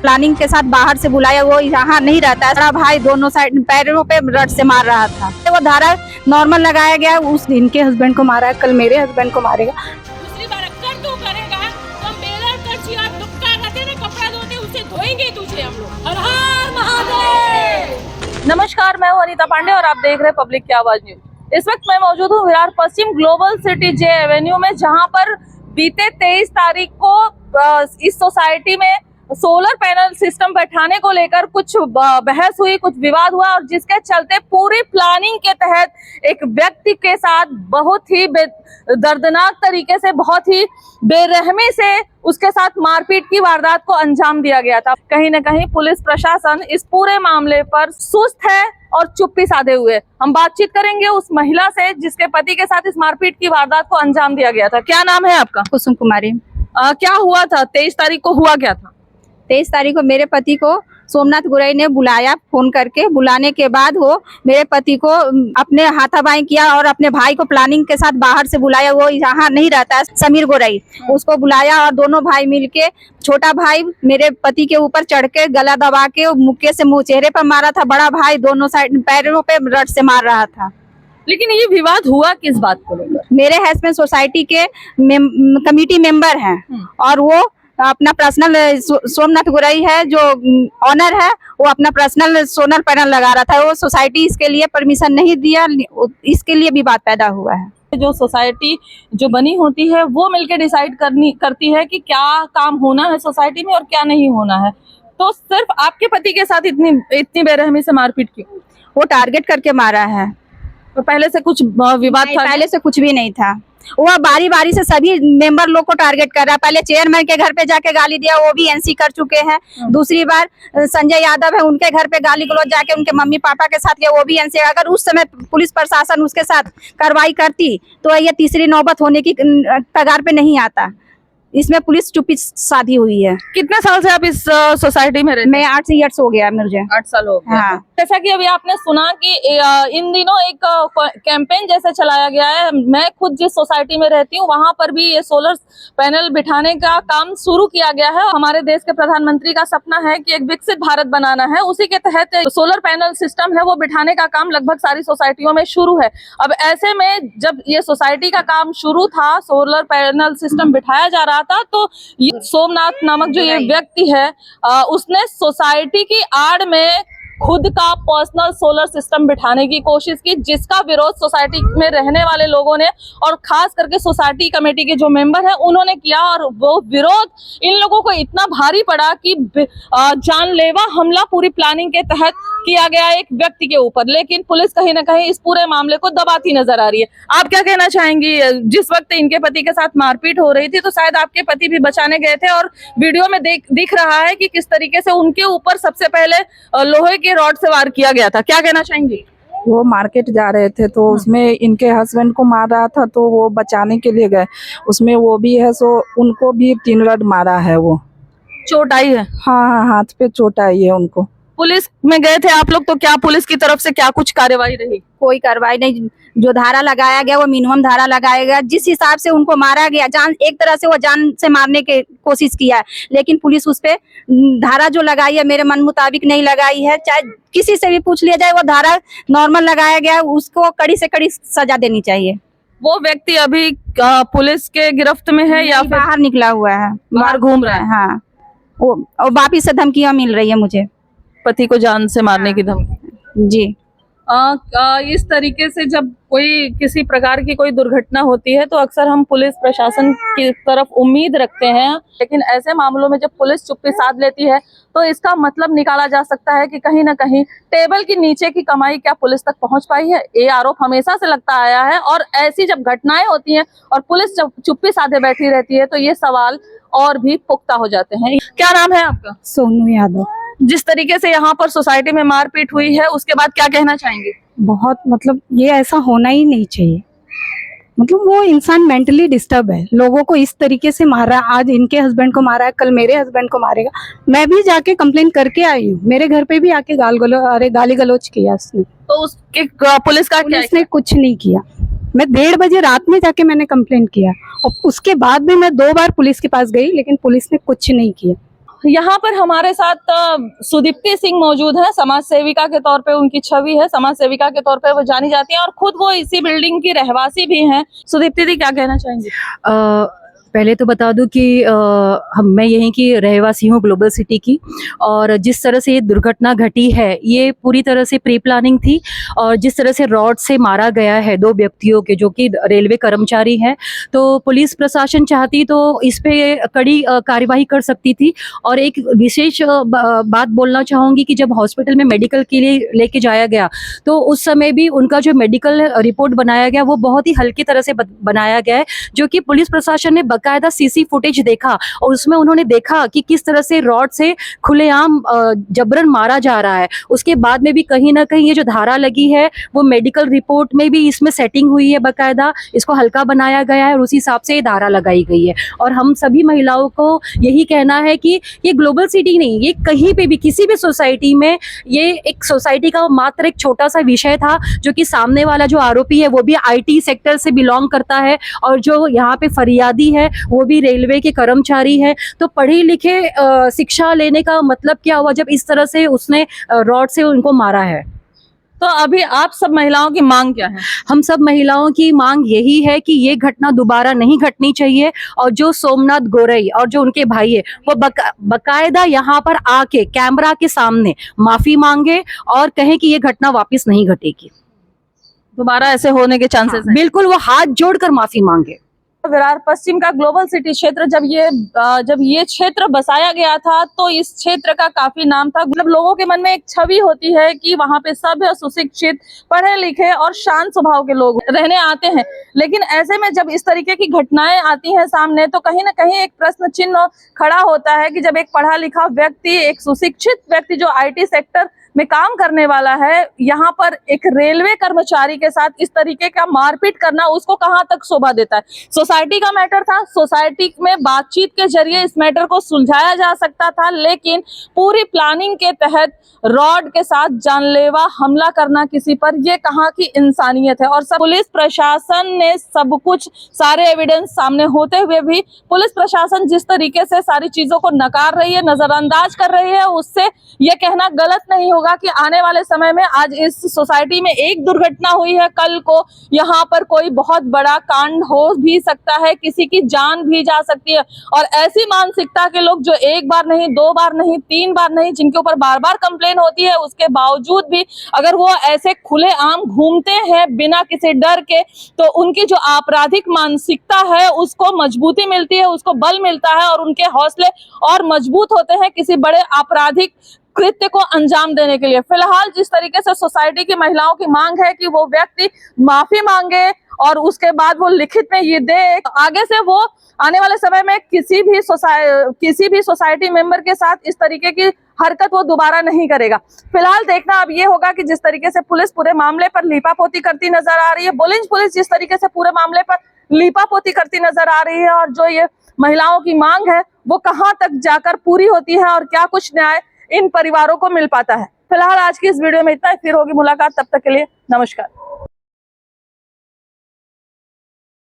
Planning के साथ बाहर से बुलाया, वो यहाँ नहीं रहता है। बड़ा भाई दोनों साइड पैरों पे रड से मार रहा था। वो धारा नॉर्मल लगाया गया, उस दिन के हस्बैंड को मारा है, कल मेरे हस्बैंड को मारेगा। दूसरी बार अगर तू करेगा तो बेलर कच्ची और दुक्का कहते ना कपड़ा धोते उसे धोएंगे तुझे हम लोग। हर हर महादेव। नमस्कार, मैं हूं अनीता पांडे और आप देख रहे हैं पब्लिक की आवाज न्यूज। इस वक्त मैं मौजूद हूं विरार पश्चिम ग्लोबल सिटी जे एवेन्यू में, जहां पर बीते 23 तारीख को इस सोसाइटी में सोलर पैनल सिस्टम बैठाने को लेकर कुछ बहस हुई, कुछ विवाद हुआ और जिसके चलते पूरी प्लानिंग के तहत एक व्यक्ति के साथ बहुत ही दर्दनाक तरीके से, बहुत ही बेरहमी से उसके साथ मारपीट की वारदात को अंजाम दिया गया था। कहीं न कहीं पुलिस प्रशासन इस पूरे मामले पर सुस्त है और चुप्पी साधे हुए। हम बातचीत करेंगे उस महिला से जिसके पति के साथ इस मारपीट की वारदात को अंजाम दिया गया था। क्या नाम है आपका? कुसुम कुमारी। क्या हुआ था 23 तारीख को? हुआ क्या था? 23 तारीख को मेरे पति को सोमनाथ गुरई ने बुलाया, फोन करके। बुलाने के बाद वो मेरे पति को अपने हाथापाई किया और अपने भाई को प्लानिंग के साथ बाहर से बुलाया। वो यहाँ नहीं रहता है, समीर गुरई, उसको बुलाया और दोनों भाई मिलके, छोटा भाई मेरे पति के ऊपर चढ़ के गला दबा के मुक्के से मुंह चेहरे पर मारा था। बड़ा भाई दोनों साइड पैरों पे रड से मार रहा था। लेकिन ये विवाद हुआ किस बात को लेकर? मेरे हस्बैंड सोसाइटी के कमिटी मेंबर हैं और वो अपना पर्सनल सोमनाथ गुरई है जो ऑनर है, वो अपना पर्सनल सोलर पैनल लगा रहा था। वो सोसाइटी इसके लिए परमिशन नहीं दिया, इसके लिए विवाद पैदा हुआ है। जो सोसाइटी जो बनी होती है वो मिलकर डिसाइड करती है कि क्या काम होना है सोसाइटी में और क्या नहीं होना है। तो सिर्फ आपके पति के साथ इतनी बेरहमी से मारपीट क्यों? वो टारगेट करके मारा है। तो पहले से कुछ विवाद था? पहले से कुछ भी नहीं था। वो बारी बारी से सभी मेंबर लोग को टारगेट कर रहा है। पहले चेयरमैन के घर पे जाके गाली दिया, वो भी एनसी कर चुके हैं। दूसरी बार संजय यादव है, उनके घर पे गाली गलौज जाके उनके मम्मी पापा के साथ किया, वो भी एनसी। अगर उस समय पुलिस प्रशासन उसके साथ कार्रवाई करती तो ये तीसरी नौबत होने की कगार पे नहीं आता। इसमें पुलिस चुप्पी साधी हुई है। कितने साल से आप इस सोसाइटी में रहते हैं? मैं 8 ईयर्स हो गया मुझे। 8 साल हो गया। हाँ। जैसा कि अभी आपने सुना कि इन दिनों एक कैंपेन जैसे चलाया गया है। मैं खुद जिस सोसाइटी में रहती हूँ वहां पर भी ये सोलर पैनल बिठाने का काम शुरू किया गया है। हमारे देश के प्रधानमंत्री का सपना है कि एक विकसित भारत बनाना है। उसी के तहत सोलर पैनल सिस्टम है वो बिठाने का काम लगभग सारी सोसाइटियों में शुरू है। अब ऐसे में जब ये सोसाइटी का काम शुरू था, सोलर पैनल सिस्टम बिठाया जा रहा था, तो ये सोमनाथ नामक जो ये व्यक्ति है उसने सोसाइटी की आड़ में खुद का पर्सनल सोलर सिस्टम बिठाने की कोशिश की, जिसका विरोध सोसाइटी में रहने वाले लोगों ने और खास करके सोसाइटी कमेटी के जो मेंबर हैं उन्होंने किया। और वो विरोध इन लोगों को इतना भारी पड़ा कि जानलेवा हमला पूरी प्लानिंग के तहत किया गया एक व्यक्ति के ऊपर। लेकिन पुलिस कहीं ना कहीं इस पूरे मामले को दबाती नजर आ रही है। आप क्या कहना चाहेंगी? जिस वक्त इनके पति के साथ मारपीट हो रही थी तो शायद आपके पति भी बचाने गए थे और वीडियो में दिख रहा है कि किस तरीके से उनके ऊपर सबसे पहले लोहे के रॉड से वार किया गया था। क्या कहना चाहेंगी? वो मार्केट जा रहे थे तो उसमें इनके हस्बैंड को मार रहा था, तो वो बचाने के लिए गए। उसमें वो भी है, सो उनको भी 3 रड मारा है। वो चोट आई है? हाँ, हाथ पे चोट आई है उनको। पुलिस में गए थे आप लोग, तो क्या पुलिस की तरफ से क्या कुछ कार्रवाई रही? कोई कार्रवाई नहीं। जो धारा लगाया गया वो मिनिमम धारा लगाया गया। जिस हिसाब से उनको मारा गया, जान एक तरह से वो जान से मारने की कोशिश किया है, लेकिन पुलिस उस पे धारा जो लगाई है मेरे मन मुताबिक नहीं लगाई है। चाहे किसी से भी पूछ लिया जाए, वो धारा नॉर्मल लगाया गया, उसको कड़ी से कड़ी सजा देनी चाहिए। वो व्यक्ति अभी पुलिस के गिरफ्त में है या फिर बाहर निकला हुआ है, बाहर घूम रहा है? हाँ, वो वापिस से धमकियां मिल रही है मुझे, पति को जान से मारने की धमकी। जी। इस तरीके से जब कोई किसी प्रकार की कोई दुर्घटना होती है तो अक्सर हम पुलिस प्रशासन की तरफ उम्मीद रखते हैं, लेकिन ऐसे मामलों में जब पुलिस चुप्पी साध लेती है तो इसका मतलब निकाला जा सकता है कि कहीं ना कहीं टेबल के नीचे की कमाई क्या पुलिस तक पहुंच पाई है। ये आरोप हमेशा से लगता आया है और ऐसी जब घटनाएं होती हैं और पुलिस जब चुप्पी साधे बैठी रहती है तो ये सवाल और भी पुख्ता हो जाते हैं। क्या नाम है आपका? सोनू यादव। जिस तरीके से यहाँ पर सोसाइटी में मारपीट हुई है उसके बाद क्या कहना चाहेंगे? बहुत ये ऐसा होना ही नहीं चाहिए। वो इंसान मेंटली डिस्टर्ब है। लोगों को इस तरीके से मारा, आज इनके हस्बैंड को मारा है, कल मेरे हस्बैंड को मारेगा। मैं भी जाके कंप्लेन करके आई हूँ। मेरे घर पे भी आके गाली गलौज किया उसने। तो उसके पुलिस ने कुछ नहीं किया। मैं 1:30 बजे रात में जाके मैंने कंप्लेन किया और उसके बाद भी मैं 2 बार पुलिस के पास गई, लेकिन पुलिस ने कुछ नहीं किया। यहाँ पर हमारे साथ सुदीप्ति सिंह मौजूद है। समाज सेविका के तौर पे उनकी छवि है, समाज सेविका के तौर पे वो जानी जाती हैं और खुद वो इसी बिल्डिंग की रहवासी भी हैं। सुदीप्ति दी, क्या कहना चाहेंगी? पहले तो बता दूं कि मैं यहीं की रहवासी हूँ, ग्लोबल सिटी की, और जिस तरह से ये दुर्घटना घटी है ये पूरी तरह से प्री प्लानिंग थी। और जिस तरह से रॉड से मारा गया है 2 व्यक्तियों के जो कि रेलवे कर्मचारी हैं, तो पुलिस प्रशासन चाहती तो इस पे कड़ी कार्यवाही कर सकती थी। और एक विशेष बात बोलना चाहूँगी कि जब हॉस्पिटल में मेडिकल के लिए लेके जाया गया तो उस समय भी उनका जो मेडिकल रिपोर्ट बनाया गया वो बहुत ही हल्की तरह से बनाया गया है, जो कि पुलिस प्रशासन ने कायदा सीसी फुटेज देखा और उसमें उन्होंने देखा कि किस तरह से रॉड से खुलेआम जबरन मारा जा रहा है। उसके बाद में भी कहीं ना कहीं ये जो धारा लगी है वो मेडिकल रिपोर्ट में भी इसमें सेटिंग हुई है, बकायदा इसको हल्का बनाया गया है और उसी हिसाब से ये धारा लगाई गई है। और हम सभी महिलाओं को यही कहना है कि ये ग्लोबल सिटी नहीं, ये कहीं पे भी किसी भी सोसाइटी में, ये एक सोसाइटी का मात्र एक छोटा सा विषय था, जो कि सामने वाला जो आरोपी है वो भी IT सेक्टर से बिलोंग करता है और जो यहाँ पे फरियादी है वो भी रेलवे के कर्मचारी हैं। तो पढ़े लिखे शिक्षा लेने का मतलब क्या हुआ जब इस तरह से उसने रॉड से उनको मारा है। तो अभी आप सब महिलाओं की मांग क्या है? हम सब महिलाओं की मांग यही है कि ये घटना दोबारा नहीं घटनी चाहिए और जो सोमनाथ गोरई और जो उनके भाई है वो बकायदा यहाँ पर आके कैमरा के सामने माफी मांगे और कहें कि ये घटना वापस नहीं घटेगी, दोबारा ऐसे होने के चांसेस हैं। बिल्कुल वो हाथ जोड़कर माफी मांगे। विरार पश्चिम का ग्लोबल सिटी क्षेत्र जब ये क्षेत्र बसाया गया था तो इस क्षेत्र का काफी नाम था। मतलब लोगों के मन में एक छवि होती है कि वहां पे सभ्य, सुशिक्षित, पढ़े लिखे और शांत स्वभाव के लोग रहने आते हैं। लेकिन ऐसे में जब इस तरीके की घटनाएं आती हैं सामने तो कहीं ना कहीं एक प्रश्न चिन्ह खड़ा होता है कि जब एक पढ़ा लिखा व्यक्ति, एक सुशिक्षित व्यक्ति जो IT सेक्टर में काम करने वाला है, यहाँ पर एक रेलवे कर्मचारी के साथ इस तरीके का मारपीट करना उसको कहाँ तक शोभा देता है। सोसाइटी का मैटर था, सोसाइटी में बातचीत के जरिए इस मैटर को सुलझाया जा सकता था, लेकिन पूरी प्लानिंग के तहत रॉड के साथ जानलेवा हमला करना किसी पर, ये कहाँ की इंसानियत है। और पुलिस प्रशासन ने सब कुछ, सारे एविडेंस सामने होते हुए भी पुलिस प्रशासन जिस तरीके से सारी चीजों को नकार रही है, नजरअंदाज कर रही है, उससे ये कहना गलत नहीं होगा कि आने वाले समय में आज इस सोसाइटी में एक दुर्घटना हुई है, कल को यहाँ पर कोई बहुत बड़ा कांड हो भी सकता है, किसी की जान भी जा सकती है। और ऐसी मानसिकता के लोग जो 1 बार नहीं, 2 बार नहीं, 3 बार नहीं, जिनके ऊपर बार बार कंप्लेन होती है, उसके बावजूद भी अगर वो ऐसे खुले आम घूमते हैं बिना किसी डर के, तो उनकी जो आपराधिक मानसिकता है उसको मजबूती मिलती है, उसको बल मिलता है और उनके हौसले और मजबूत होते हैं किसी बड़े आपराधिक कृत्य को अंजाम देने के लिए। फिलहाल जिस तरीके से सोसाइटी की महिलाओं की मांग है कि वो व्यक्ति माफी मांगे और उसके बाद वो लिखित में ये दे, आगे से वो आने वाले समय में किसी भी सोसाइटी मेंबर के साथ इस तरीके की हरकत वो दोबारा नहीं करेगा। फिलहाल देखना अब ये होगा कि जिस तरीके से पुलिस पूरे मामले पर लीपापोती करती नजर आ रही है, बुलिंज पुलिस जिस तरीके से पूरे मामले पर लीपापोती करती नजर आ रही है, और जो ये महिलाओं की मांग है वो कहाँ तक जाकर पूरी होती है और क्या कुछ न्याय इन परिवारों को मिल पाता है। फिलहाल आज की इस वीडियो में इतना ही, फिर होगी मुलाकात, तब तक के लिए नमस्कार।